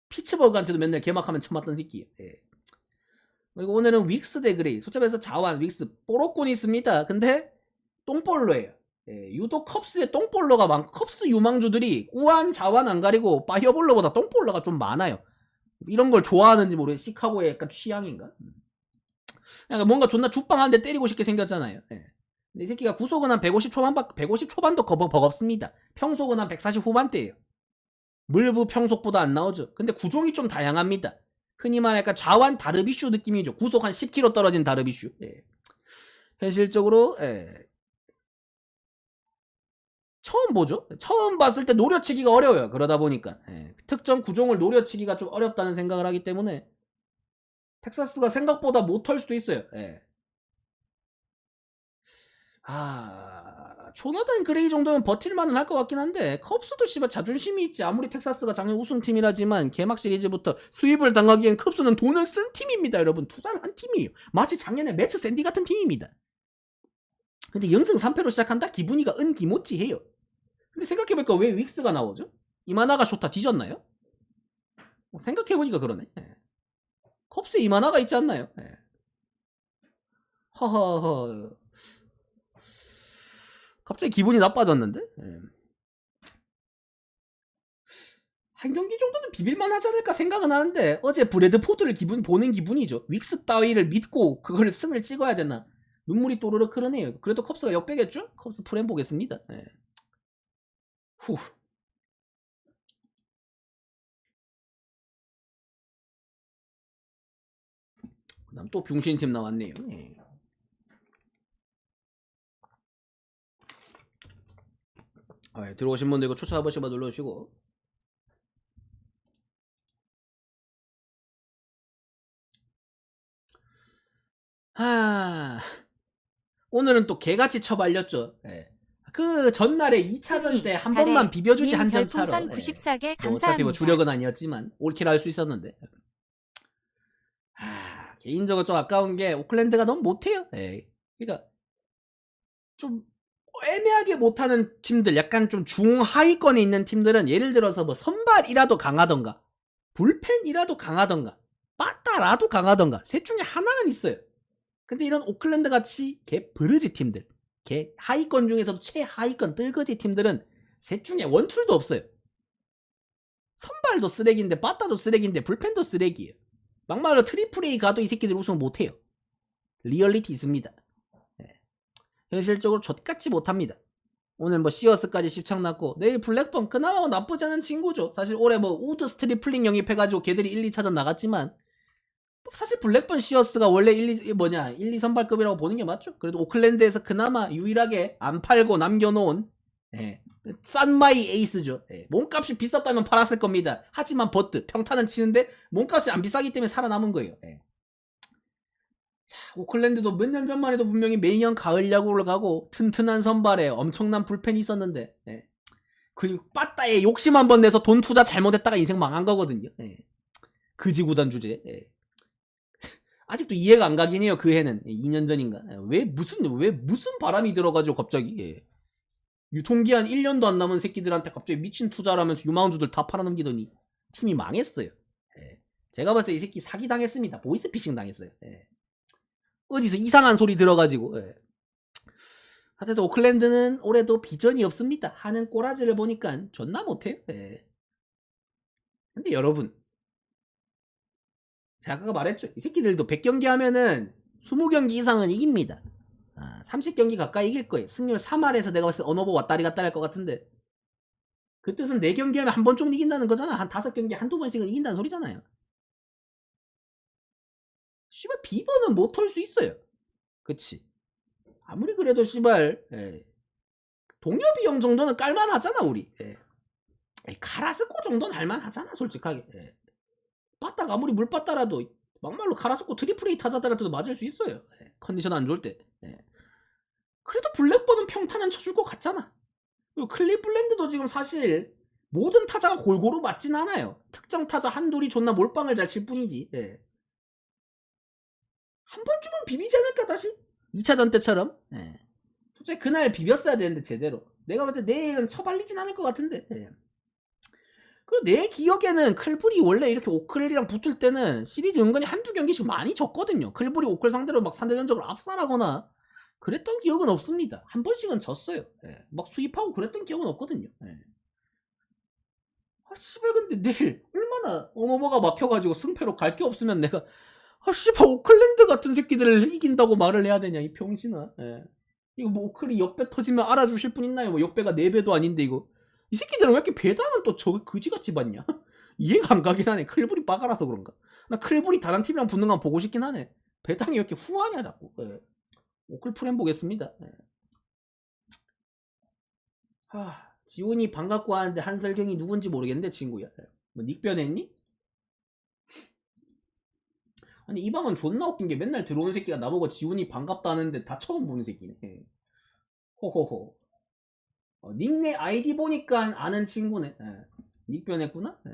피츠버그한테도 맨날 개막하면 쳐맞던 새끼예요. 예. 그리고 오늘은 윅스 대 그레이. 솔직히 말해서 자완 윅스 뽀록꾼이 있습니다. 근데 똥볼로예요. 예, 유독 컵스에 똥볼로가 많고 컵스 유망주들이 우한 자완 안 가리고 파이어볼로보다 똥볼로가 좀 많아요. 이런 걸 좋아하는지 모르겠어요. 시카고의 약간 취향인가? 약간 뭔가 존나 죽방한데 때리고 싶게 생겼잖아요. 예. 근데 이 새끼가 구속은 한 150 초반도 버겁습니다. 평속은 한 140 후반대예요. 물부 평속보다 안 나오죠. 근데 구종이 좀 다양합니다. 흔히 말해 약간 좌완 다르비슈 느낌이죠. 구속 한 10kg 떨어진 다르비슈. 예. 현실적으로 처음 보죠. 처음 봤을 때 노려치기가 어려워요. 그러다 보니까 특정 구종을 노려치기가 좀 어렵다는 생각을 하기 때문에 텍사스가 생각보다 못할 수도 있어요. 조나단 그레이 정도면 버틸만은 할 것 같긴 한데 컵스도 씨발 자존심이 있지. 아무리 텍사스가 작년 우승팀이라지만 개막 시리즈부터 수입을 당하기엔 컵스는 돈을 쓴 팀입니다. 여러분 투자를 한 팀이에요. 마치 작년에 매츠 샌디 같은 팀입니다. 근데 0승 3패로 시작한다? 기분이가 은기모찌해요. 근데 생각해보니까 왜 윅스가 나오죠? 이마나가 쇼타 뒤졌나요? 생각해보니까 그러네. 컵스에 이마나가 있지 않나요? 허허허. 갑자기 기분이 나빠졌는데? 한 경기 정도는 비빌만 하지 않을까 생각은 하는데 어제 브래드 포드를 보는 기분이죠. 윅스 따위를 믿고 그걸 승을 찍어야 되나. 눈물이 또르륵 흐르네요. 그래도 컵스가 역배겠죠? 컵스 프렘 보겠습니다. 후. 그 다음 또 병신팀 나왔네요. 들어오신 분들 이거 추천 한 번씩만 눌러주시고. 오늘은 또 개같이 쳐발렸죠. 그 전날에 2차전 때 한 번만 비벼주지 한 점 차로. 94개 감사합니다. 어차피 뭐 주력은 아니었지만 올킬 할 수 있었는데. 개인적으로 좀 아까운 게 오클랜드가 너무 못해요. 그러니까 좀 애매하게 못하는 팀들, 약간 좀 중하위권에 있는 팀들은 예를 들어서 뭐 선발이라도 강하던가 불펜이라도 강하던가 빠따라도 강하던가 셋 중에 하나는 있어요. 근데 이런 오클랜드 같이 개 버르지 팀들, 개 하위권 중에서도 최하위권 뜰거지 팀들은 셋 중에 원툴도 없어요. 선발도 쓰레기인데 빠따도 쓰레기인데 불펜도 쓰레기예요. 막말로 트리플 A 가도 이 새끼들 우승 못해요. 리얼리티 있습니다. 현실적으로 좆같이 못합니다. 오늘 뭐 시어스까지 십창났고 내일 블랙번 그나마 나쁘지 않은 친구죠. 사실 올해 뭐 우드 스트리플링 영입해가지고 걔들이 1, 2차전 나갔지만 사실 블랙번 시어스가 원래 1, 2 선발급이라고 보는 게 맞죠. 그래도 오클랜드에서 그나마 유일하게 안 팔고 남겨놓은 싼마이 에이스죠. 몸값이 비쌌다면 팔았을 겁니다. 하지만 버트 평타는 치는데 몸값이 안 비싸기 때문에 살아남은 거예요. 오클랜드도 몇 년 전만 해도 분명히 매년 가을 야구를 가고 튼튼한 선발에 엄청난 불펜이 있었는데 그 빠따에 욕심 한번 내서 돈 투자 잘못했다가 인생 망한 거거든요. 그지 구단 주제. 아직도 이해가 안 가긴 해요. 그 해는 2년 전인가. 왜 무슨 바람이 들어가지고 갑자기 유통기한 1년도 안 남은 새끼들한테 갑자기 미친 투자를 하면서 유망주들 다 팔아넘기더니 팀이 망했어요. 제가 봤을 때 이 새끼 사기당했습니다. 보이스피싱 당했어요. 어디서 이상한 소리 들어가지고. 하여튼 오클랜드는 올해도 비전이 없습니다. 하는 꼬라지를 보니까 존나 못해요. 근데 여러분, 제가 아까 말했죠. 이 새끼들도 100경기 하면은 20경기 이상은 이깁니다. 30경기 가까이 이길 거예요. 승률 3할에서 내가 봤을 때 언어보 왔다리 갔다 할 것 같은데 그 뜻은 4경기 하면 한 번 정도 이긴다는 거잖아. 한 5경기 한두 번씩은 이긴다는 소리잖아요. 씨발 비버는 못 털 수 있어요. 그치. 아무리 그래도 씨발 동엽이 형 정도는 깔만하잖아 우리. 카라스코 정도는 할만하잖아 솔직하게. 빠따가 아무리 물 빠따라도 막말로 카라스코 트리플 A 타자들한테도 맞을 수 있어요. 예, 컨디션 안 좋을 때. 예. 그래도 블랙번은 평타는 쳐줄 것 같잖아. 그리고 클리블랜드도 지금 사실 모든 타자가 골고루 맞진 않아요. 특정 타자 한둘이 존나 몰빵을 잘 칠 뿐이지. 예. 한 번쯤은 비비지 않을까 다시? 2차전 때처럼. 예. 솔직히 그날 비볐어야 되는데 제대로. 내가 봤을 때 내일은 처발리진 않을 것 같은데. 예. 그리고 내 기억에는 클불이 원래 이렇게 오클이랑 붙을 때는 시리즈 은근히 한두 경기씩 많이 졌거든요. 클불이 오클 상대로 막 상대전적으로 압살하거나 그랬던 기억은 없습니다. 한 번씩은 졌어요. 예. 막 수입하고 그랬던 기억은 없거든요. 예. 아 씨발 근데 내일 얼마나 언어버가 막혀가지고 승패로 갈 게 없으면 내가 아 씨발 오클랜드 같은 새끼들을 이긴다고 말을 해야 되냐 이 병신아. 예. 이거 뭐 오클이 역배 터지면 알아주실 분 있나요? 뭐 역배가 4배도 아닌데 이거 이 새끼들은 왜 이렇게 배당은 또 저거 그지같이 받냐? 이해가 안 가긴 하네. 클불이 빠가라서 그런가? 나 클불이 다른 팀이랑 붙는 건 보고 싶긴 하네. 배당이 왜 이렇게 후하냐 자꾸. 예. 오클 프렘 보겠습니다. 예. 지훈이 반갑고 하는데 한설경이 누군지 모르겠는데 친구야. 뭐 닉변했니? 아니 이 방은 존나 웃긴 게 맨날 들어오는 새끼가 나보고 지훈이 반갑다는데 다 처음 보는 새끼네. 예. 호호호. 닉네 아이디 보니까 아는 친구네. 예. 닉변했구나? 예.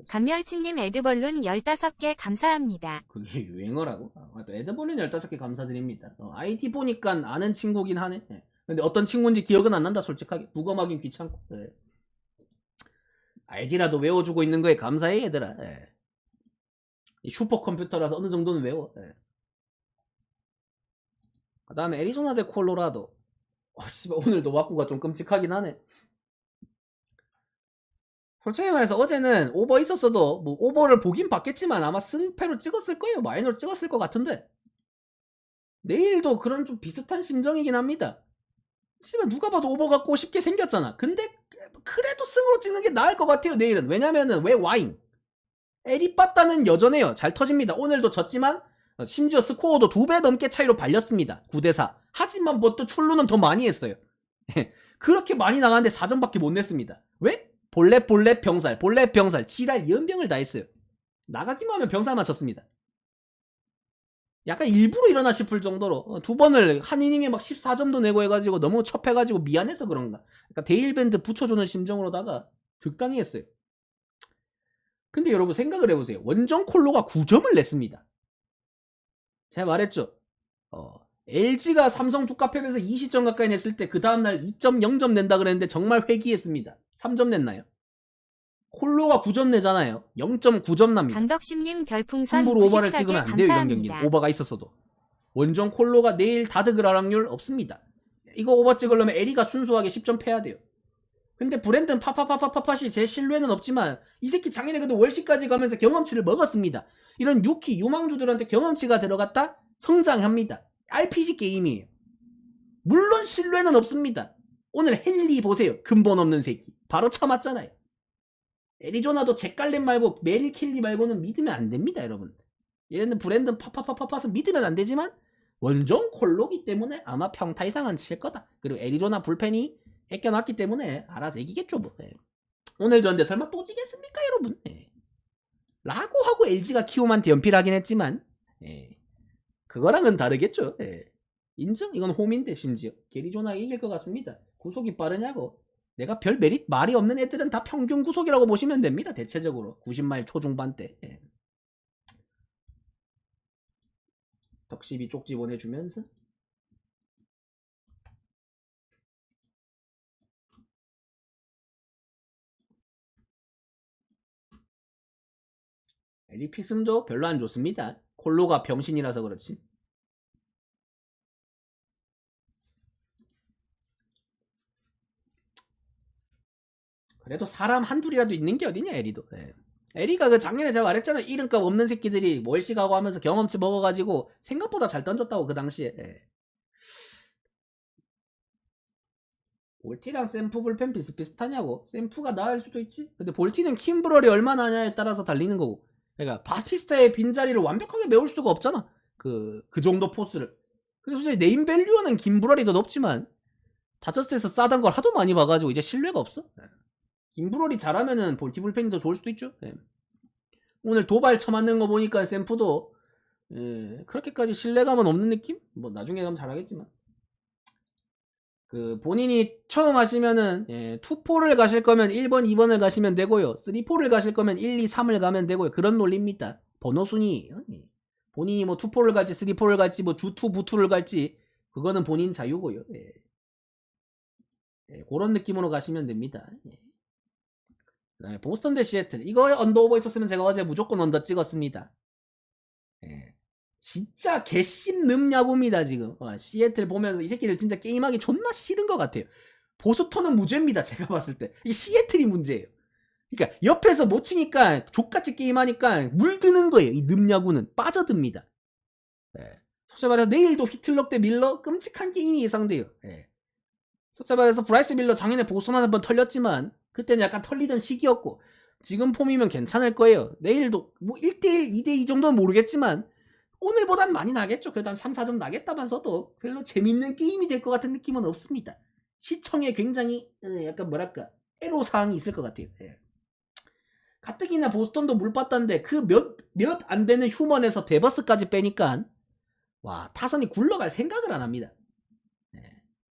감멸치님 에드벌룬 15개 감사합니다. 그게 유행어라고? 또 에드벌룬 15개 감사드립니다. 아이디 보니까 아는 친구긴 하네. 예. 근데 어떤 친구인지 기억은 안 난다 솔직하게. 부검하긴 귀찮고. 예. 아이디라도 외워주고 있는 거에 감사해 얘들아. 예. 슈퍼컴퓨터라서 어느 정도는 외워. 예. 그 다음에 애리조나 대 콜로라도. 씨발 오늘도 와꾸가 좀 끔찍하긴 하네. 솔직히 말해서 어제는 오버 있었어도 뭐 오버를 보긴 봤겠지만 아마 승패로 찍었을 거예요. 마이너로 찍었을 것 같은데 내일도 그런 좀 비슷한 심정이긴 합니다. 씨발 누가 봐도 오버 갖고 쉽게 생겼잖아. 근데 그래도 승으로 찍는 게 나을 것 같아요 내일은. 왜냐면은 왜 와인 에리 빠따는 여전해요. 잘 터집니다. 오늘도 졌지만 심지어 스코어도 2배 넘게 차이로 발렸습니다. 9대4. 하지만 뭐 또 출루는 더 많이 했어요. 그렇게 많이 나가는데 4점밖에 못 냈습니다. 왜? 볼렛 병살 지랄 연병을 다 했어요. 나가기만 하면 병살 맞췄습니다. 약간 일부러 일어나 싶을 정도로 두 번을 한 이닝에 막 14점도 내고 해가지고 너무 첩해가지고 미안해서 그런가. 그러니까 데일밴드 붙여주는 심정으로다가 적당히 했어요. 근데 여러분 생각을 해보세요. 원정 콜로가 9점을 냈습니다. 제가 말했죠. LG가 삼성 두카페에서 20점 가까이 냈을 때 그 다음날 2.0점 낸다 그랬는데 정말 회귀했습니다. 3점 냈나요? 콜로가 9점 내잖아요. 0.9점 납니다. 강덕심님 별풍선 함부로 오버를 94개 찍으면 안 돼요. 이런 감사합니다. 경기는. 오버가 있었어도. 원정 콜로가 내일 다득을 할 확률 없습니다. 이거 오버 찍으려면 에리가 순수하게 10점 패야 돼요. 근데 브랜든 파파파파파팟이 제 신뢰는 없지만 이 새끼 작년에 그래도 월시까지 가면서 경험치를 먹었습니다. 이런 유키 유망주들한테 경험치가 들어갔다 성장합니다. RPG 게임이에요. 물론 신뢰는 없습니다. 오늘 헨리 보세요. 근본 없는 새끼. 바로 쳐맞잖아요. 애리조나도 잭갈렌 말고 메릴 켈리 말고는 믿으면 안 됩니다, 여러분. 얘네는 브랜든 파파파파팟은 믿으면 안 되지만 원정 콜로기 때문에 아마 평타 이상은 칠 거다. 그리고 애리조나 불펜이 애껴놨기 때문에 알아서 이기겠죠 뭐. 예. 오늘 전데 설마 또 지겠습니까 여러분. 예. 라고 하고 LG가 키움한테 연필하긴 했지만 예. 그거랑은 다르겠죠. 예. 인정? 이건 홈인데 심지어 게리조나가 이길 것 같습니다. 구속이 빠르냐고. 내가 별 메릿 말이 없는 애들은 다 평균 구속이라고 보시면 됩니다. 대체적으로 90마일 초중반 때. 예. 덕십이 쪽지 보내주면서 에리피슴도 별로 안 좋습니다. 콜로가 병신이라서 그렇지. 그래도 사람 한둘이라도 있는 게 어디냐 에리도. 예. 에리가 그 작년에 제가 말했잖아요. 이름값 없는 새끼들이 월시가고 하면서 경험치 먹어가지고 생각보다 잘 던졌다고 그 당시에. 예. 볼티랑 샘프 불펜 비슷비슷하냐고. 샘프가 나을 수도 있지. 근데 볼티는 킴브럴이 얼마나 하냐에 따라서 달리는 거고. 그러니까 바티스타의 빈자리를 완벽하게 메울 수가 없잖아. 그 정도 포스를. 그래서 솔직히 네임밸류는 김브럴이 더 높지만 다저스에서 싸던 걸 하도 많이 봐가지고 이제 신뢰가 없어. 김브럴이 잘하면은 볼티 불펜이 더 좋을 수도 있죠. 네. 오늘 도발 쳐맞는 거 보니까 샘프도 그렇게까지 신뢰감은 없는 느낌? 뭐 나중에 가면 잘하겠지만 그 본인이 처음 하시면은 2-4를 가실 거면 1번, 2번을 가시면 되고요. 3-4를 가실 거면 1, 2, 3을 가면 되고요. 그런 논리입니다. 번호 순이에요. 본인이 뭐 2-4를 갈지 3-4를 갈지 뭐 주2, 부2를 갈지 그거는 본인 자유고요. 그런 느낌으로 가시면 됩니다. 그다음에 보스턴 대 시애틀 이거에 언더오버 있었으면 제가 어제 무조건 언더 찍었습니다. 진짜 개씹는 야구입니다 지금. 시애틀 보면서 이 새끼들 진짜 게임하기 존나 싫은 것 같아요. 보스턴은 무죄입니다 제가 봤을 때. 이게 시애틀이 문제예요. 그러니까 옆에서 못 치니까 족같이 게임하니까 물드는 거예요. 이 늠야구는 빠져듭니다. 솔직히 말해서 내일도 히틀럭 대 밀러 끔찍한 게임이 예상돼요. 솔직히 말해서 브라이스 밀러 작년에 보스턴 한번 털렸지만 그때는 약간 털리던 시기였고 지금 폼이면 괜찮을 거예요. 내일도 뭐 1대1, 2대2 정도는 모르겠지만 오늘보단 많이 나겠죠. 그래도 한 3, 4점 나겠다면서도 별로 재밌는 게임이 될 것 같은 느낌은 없습니다. 시청에 굉장히 약간 뭐랄까 애로사항이 있을 것 같아요. 가뜩이나 보스턴도 물봤다는데 그 몇 안 되는 휴먼에서 데버스까지 빼니까 와 타선이 굴러갈 생각을 안 합니다.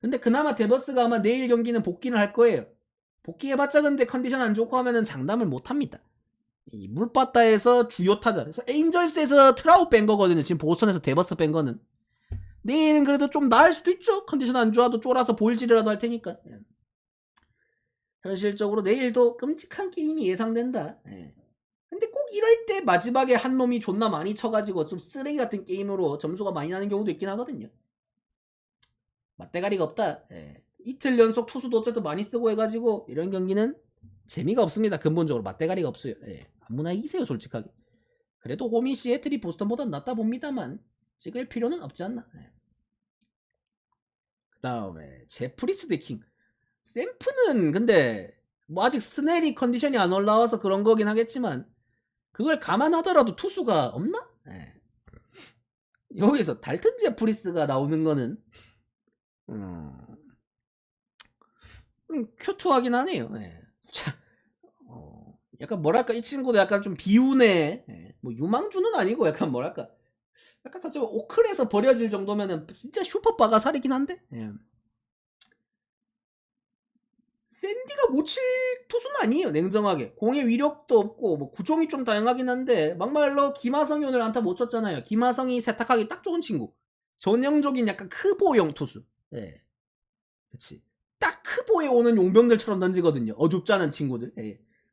근데 그나마 데버스가 아마 내일 경기는 복귀를 할 거예요. 복귀해봤자 근데 컨디션 안 좋고 하면은 장담을 못 합니다. 이 물바다에서 주요 타자. 그래서 에인절스에서 트라웃 뺀 거거든요. 지금 보스턴에서 데버스 뺀 거는. 내일은 그래도 좀 나을 수도 있죠. 컨디션 안 좋아도 쫄아서 볼질이라도 할 테니까. 현실적으로 내일도 끔찍한 게임이 예상된다. 근데 꼭 이럴 때 마지막에 한 놈이 존나 많이 쳐가지고 좀 쓰레기 같은 게임으로 점수가 많이 나는 경우도 있긴 하거든요. 맞대가리가 없다. 이틀 연속 투수도 어쨌든 많이 쓰고 해가지고 이런 경기는 재미가 없습니다. 근본적으로 맞대가리가 없어요. 아무나 이기세요 솔직하게. 그래도 홈이 시애틀이 보스턴보다 낫다 봅니다만 찍을 필요는 없지 않나. 그 다음에 제프리스 대 킹. 샘프는 근데 뭐 아직 스넬이 컨디션이 안 올라와서 그런 거긴 하겠지만 그걸 감안하더라도 투수가 없나? 여기서 달튼 제프리스가 나오는 거는 큐트하긴 하네요. 약간 뭐랄까 이 친구도 약간 좀 비운의 뭐 유망주는 아니고 약간 뭐랄까 약간 사실 오클에서 버려질 정도면은 진짜 슈퍼 빠가살이긴 한데 샌디가 못 칠 투수는 아니에요. 냉정하게 공의 위력도 없고 뭐 구종이 좀 다양하긴 한데 막말로 김하성이 오늘 안타 못 쳤잖아요. 김하성이 세탁하기 딱 좋은 친구. 전형적인 약간 크보용 투수. 그치. 딱 크보에 오는 용병들처럼 던지거든요. 어줍지 않은 친구들.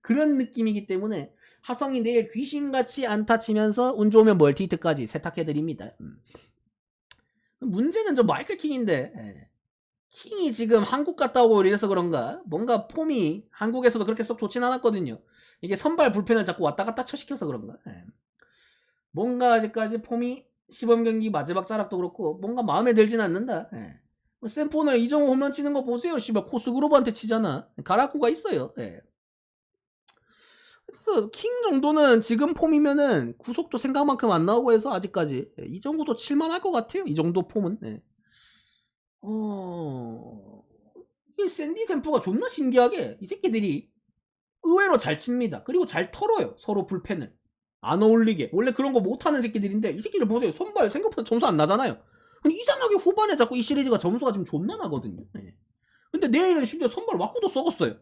그런 느낌이기 때문에 하성이 내일 귀신같이 안타 치면서 운 좋으면 멀티히트까지 세탁해드립니다. 문제는 저 마이클 킹인데 킹이 지금 한국 갔다 오고 이래서 그런가 뭔가 폼이 한국에서도 그렇게 썩 좋진 않았거든요. 이게 선발 불펜을 자꾸 왔다 갔다 쳐시켜서 그런가 뭔가 아직까지 폼이 시범 경기 마지막 자락도 그렇고 뭔가 마음에 들진 않는다. 샘폰을 이정호 홈런 치는 거 보세요. 씨발 코스그로브한테 치잖아. 가라쿠가 있어요. 그래서 킹 정도는 지금 폼이면은 구속도 생각만큼 안 나오고 해서 아직까지 이 정도도 칠만할 것 같아요. 이 정도 폼은. 이 샌디 샘프가 존나 신기하게 이 새끼들이 의외로 잘 칩니다. 그리고 잘 털어요. 서로 불펜을. 안 어울리게. 원래 그런 거 못하는 새끼들인데 이 새끼들 보세요. 선발 생각보다 점수 안 나잖아요. 근데 이상하게 후반에 자꾸 이 시리즈가 점수가 좀 존나 나거든요. 근데 내일은 심지어 선발 와꾸도 썩었어요.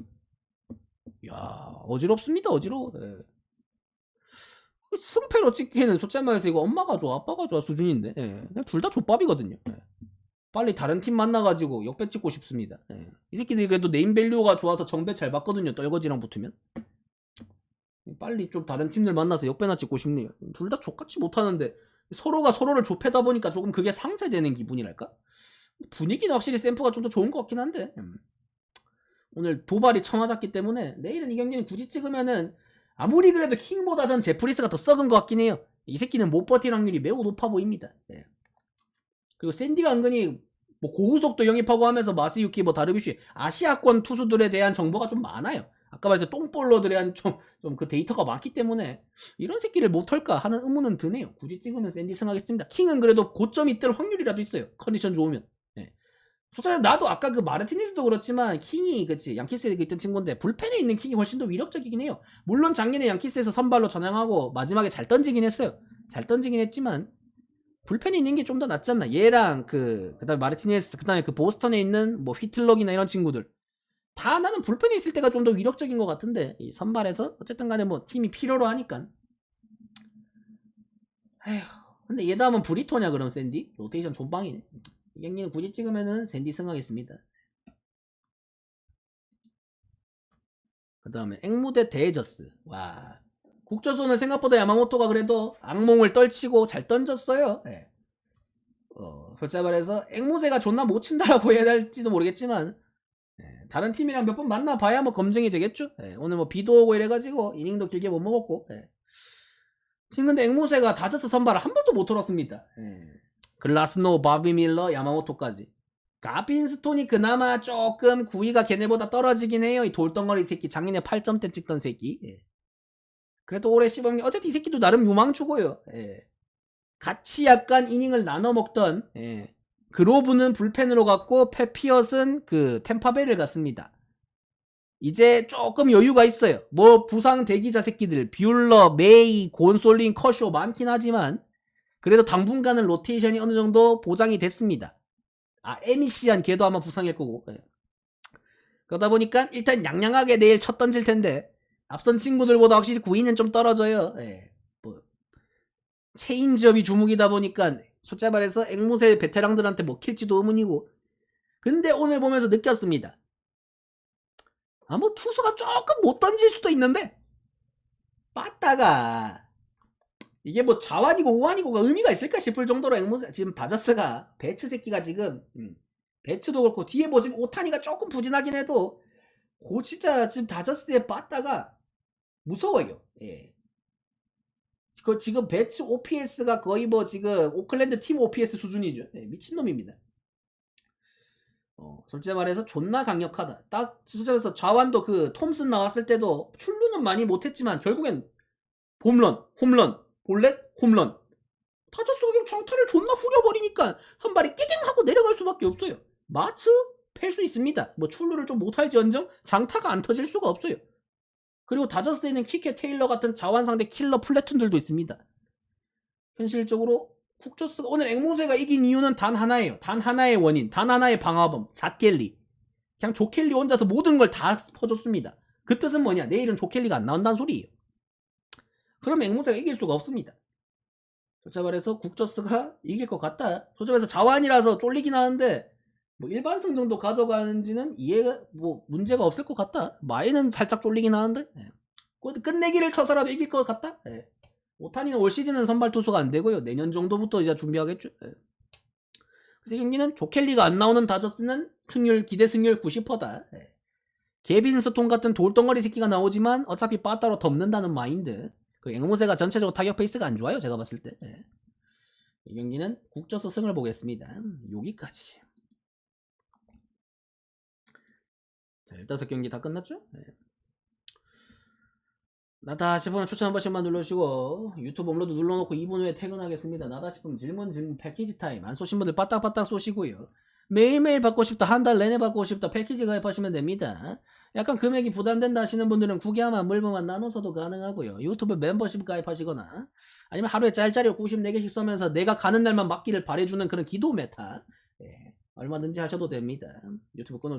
이야 어지럽습니다. 어지러워. 승패로 찍기에는 솔직히 말해서 이거 엄마가 좋아 아빠가 좋아 수준인데 그냥 둘 다 족밥이거든요. 빨리 다른 팀 만나가지고 역배 찍고 싶습니다. 이 새끼들이 그래도 네임밸류가 좋아서 정배 잘 받거든요. 떨거지랑 붙으면. 빨리 좀 다른 팀들 만나서 역배나 찍고 싶네요. 둘 다 족같이 못하는데 서로가 서로를 좁혀다 보니까 조금 그게 상쇄되는 기분이랄까? 분위기는 확실히 샘프가 좀 더 좋은 것 같긴 한데 오늘 도발이 쳐맞았기 때문에 내일은 이 경기는 굳이 찍으면은 아무리 그래도 킹보다 전 제프리스가 더 썩은 것 같긴 해요. 이 새끼는 못 버틸 확률이 매우 높아 보입니다. 그리고 샌디가 은근히 뭐 고우속도 영입하고 하면서 마스유키 뭐 다르비쉬 아시아권 투수들에 대한 정보가 좀 많아요. 아까 말했죠 똥볼러들에 대한 좀 그 데이터가 많기 때문에 이런 새끼를 못 털까 하는 의문은 드네요. 굳이 찍으면 샌디 승하겠습니다. 킹은 그래도 고점이 뜰 확률이라도 있어요. 컨디션 좋으면. 솔직히 나도 아까 그 마르티네스도 그렇지만 킹이 그치 양키스에 있던 친구인데 불펜에 있는 킹이 훨씬 더 위력적이긴 해요. 물론 작년에 양키스에서 선발로 전향하고 마지막에 잘 던지긴 했어요. 잘 던지긴 했지만 불펜에 있는 게 좀 더 낫지 않나. 얘랑 그다음에 마르티네스 그다음에 그 보스턴에 있는 뭐 휘틀럭이나 이런 친구들 다 나는 불펜에 있을 때가 좀 더 위력적인 것 같은데 이 선발에서 어쨌든 간에 뭐 팀이 필요로 하니까. 에휴 근데 얘 다음은 브리토냐 그럼 샌디? 로테이션 존빵이네. 이 경기는 굳이 찍으면은 샌디 승하겠습니다. 그 다음에 앵무대 데저스. 와 국저손은 생각보다 야마모토가 그래도 악몽을 떨치고 잘 던졌어요. 예. 솔직히 말해서 앵무새가 존나 못 친다라고 해야 할지도 모르겠지만 다른 팀이랑 몇 번 만나봐야 뭐 검증이 되겠죠. 오늘 뭐 비도 오고 이래가지고 이닝도 길게 못 먹었고 지금 근데 앵무새가 다저스 선발을 한 번도 못 털었습니다. 글라스노, 바비 밀러, 야마모토까지. 가빈스톤이 그나마 조금 구위가 걔네보다 떨어지긴 해요. 이 돌덩어리 새끼 작년에 8점대 찍던 새끼. 그래도 올해 씹은 게 어쨌든 이 새끼도 나름 유망주고요. 같이 약간 이닝을 나눠 먹던 그로브는 불펜으로 갔고 페피엇은 그 템파베이를 갔습니다. 이제 조금 여유가 있어요. 뭐 부상 대기자 새끼들 뷰러, 메이, 곤솔린, 커쇼 많긴 하지만 그래도 당분간은 로테이션이 어느 정도 보장이 됐습니다. 에미시안 걔도 아마 부상일 거고. 그러다 보니까 일단 양양하게 내일 첫 던질 텐데 앞선 친구들보다 확실히 구위는 좀 떨어져요. 뭐 체인지업이 주목이다 보니까 솔직히 말해서 앵무새 베테랑들한테 먹힐지도 의문이고. 근데 오늘 보면서 느꼈습니다. 뭐 투수가 조금 못 던질 수도 있는데 빠따가 이게 뭐 좌완이고 우완이고가 의미가 있을까 싶을 정도로 앵무새 지금 다저스가 배츠 새끼가 지금 배츠도 그렇고 뒤에 뭐 지금 오타니가 조금 부진하긴 해도 진짜 지금 다저스의 빠따가 무서워요. 그 지금 배츠 OPS가 거의 뭐 지금 오클랜드 팀 OPS 수준이죠. 미친놈입니다. 솔직히 말해서 존나 강력하다. 딱 솔직히 말해서 좌완도 그 톰슨 나왔을 때도 출루는 많이 못했지만 결국엔 홈런, 볼넷, 홈런. 다저스 그냥 장타를 존나 후려버리니까 선발이 끼갱 하고 내려갈 수밖에 없어요. 마츠 팰 수 있습니다. 뭐 출루를 좀 못할지언정 장타가 안 터질 수가 없어요. 그리고 다저스에는 키케 테일러 같은 자완 상대 킬러 플래툰들도 있습니다. 현실적으로 국저스가 오늘 앵무새가 이긴 이유는 단 하나예요. 단 하나의 원인, 단 하나의 방화범, 잣켈리. 그냥 조켈리 혼자서 모든 걸 다 퍼줬습니다. 그 뜻은 뭐냐? 내일은 조켈리가 안 나온다는 소리예요. 그럼 앵무새가 이길 수가 없습니다. 솔직히 말해서 국저스가 이길 것 같다. 솔직히 말해서 자완이라서 쫄리긴 하는데 뭐 일반승 정도 가져가는지는 이해가 뭐 문제가 없을 것 같다. 마에는 살짝 쫄리긴 하는데 끝내기를 쳐서라도 이길 것 같다. 오타니는 올 시즌은 선발 투수가 안 되고요. 내년 정도부터 이제 준비하겠죠. 그래서 경기는 조켈리가 안 나오는 다저스는 기대 승률 90%다. 개빈 스톤 같은 돌덩어리 새끼가 나오지만 어차피 빠따로 덮는다는 마인드. 그 앵무새가 전체적으로 타격 페이스가 안 좋아요. 제가 봤을 때. 이 경기는 국저스 승을 보겠습니다. 여기까지. 자, 15경기 다 끝났죠? 나다 싶으면 추천 한 번씩만 눌러주시고 유튜브 업로드 눌러놓고 2분 후에 퇴근하겠습니다. 나다 싶으면 질문 패키지 타임 안 쏘신 분들 빠딱빠딱 쏘시고요. 매일매일 받고 싶다, 한 달 내내 받고 싶다, 패키지 가입하시면 됩니다. 약간 금액이 부담된다 하시는 분들은 구경만 물건만 나눠서도 가능하고요. 유튜브 멤버십 가입하시거나 아니면 하루에 짤짤이 94개씩 써면서 내가 가는 날만 맞기를 바래주는 그런 기도 메타 얼마든지 하셔도 됩니다. 유튜브 끊어